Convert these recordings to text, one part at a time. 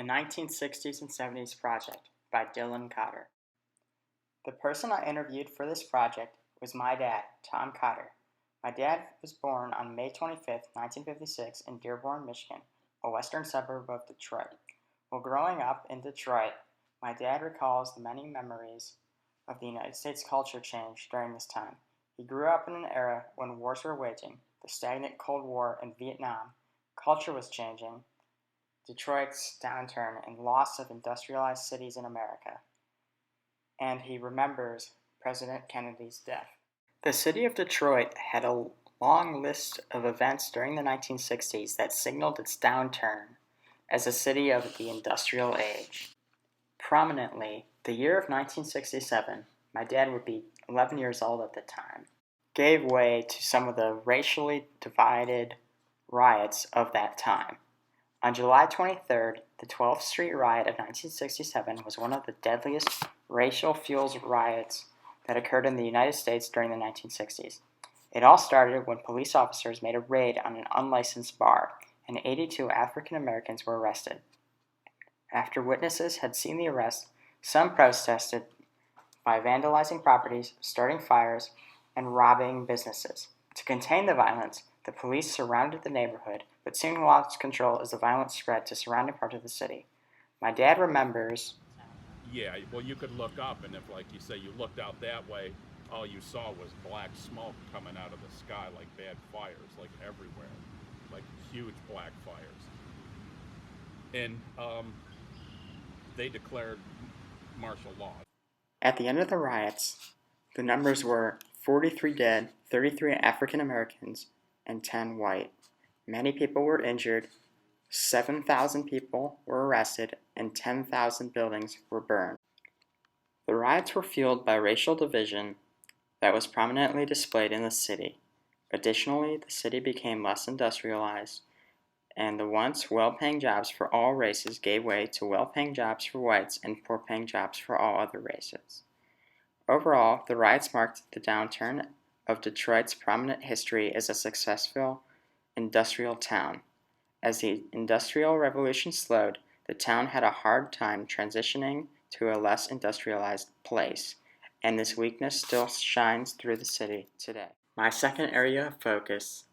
The 1960s and 70s Project by Dylan Cotter. The person I interviewed for this project was my dad, Tom Cotter. My dad was born on May 25, 1956 in Dearborn, Michigan, a western suburb of Detroit. While growing up in Detroit, my dad recalls the many memories of the United States culture change during this time. He grew up in an era when wars were waging, the stagnant Cold War in Vietnam, culture was changing, Detroit's downturn and loss of industrialized cities in America, and he remembers President Kennedy's death. The city of Detroit had a long list of events during the 1960s that signaled its downturn as a city of the industrial age. Prominently, the year of 1967, my dad would be 11 years old at the time, gave way to some of the racially divided riots of that time. On July 23rd, the 12th Street riot of 1967 was one of the deadliest racial-fueled riots that occurred in the United States during the 1960s. It all started when police officers made a raid on an unlicensed bar, and 82 African Americans were arrested. After witnesses had seen the arrest, some protested by vandalizing properties, starting fires, and robbing businesses. To contain the violence, the police surrounded the neighborhood, but soon lost control as the violence spread to surrounding parts of the city. My dad remembers... Yeah, well, you could look up, and if, like you say, you looked out that way, all you saw was black smoke coming out of the sky like bad fires, like everywhere, like huge black fires. And they declared martial law. At the end of the riots, the numbers were 43 dead, 33 African Americans, and 10 white. Many people were injured, 7,000 people were arrested, and 10,000 buildings were burned. The riots were fueled by racial division that was prominently displayed in the city. Additionally, the city became less industrialized, and the once well-paying jobs for all races gave way to well-paying jobs for whites and poor-paying jobs for all other races. Overall, the riots marked the downturn of Detroit's prominent history as a successful industrial town. As the Industrial Revolution slowed, the town had a hard time transitioning to a less industrialized place, and this weakness still shines through the city today. My second area of focus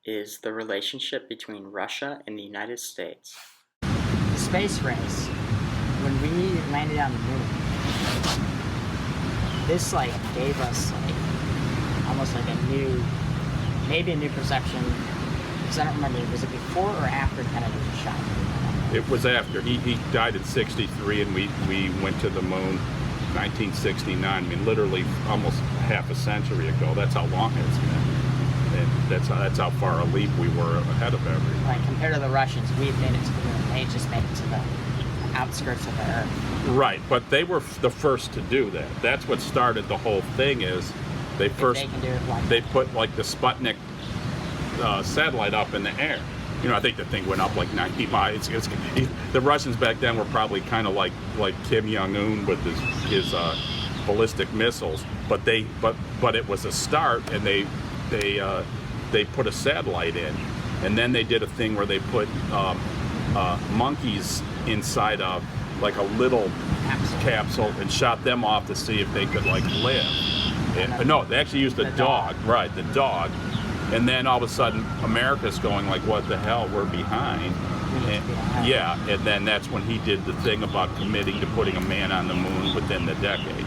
is the relationship between Russia and the United States. The space race, when we landed on the moon, this gave us almost a new, maybe a new perception, because I don't remember, was it before or after Kennedy was shot? It was after. He died in 63, and we went to the moon 1969. I mean, literally almost half a century ago. That's how long it's been. And that's how far a leap we were ahead of everyone. Right, compared to the Russians, we had made it to the moon. They just made it to the outskirts of the Earth. Right, but they were the first to do that. That's what started the whole thing. Is they first they put the Sputnik satellite up in the air. You know, I think the thing went up 90 miles. The Russians back then were probably kind of like Kim Jong-un with his ballistic missiles, but it was a start, and they put a satellite in, and then they did a thing where they put monkeys inside of a little capsule and shot them off to see if they could live. No, they actually used the dog. Right, the dog. And then all of a sudden, America's going what the hell, we're behind. And then that's when he did the thing about committing to putting a man on the moon within the decade.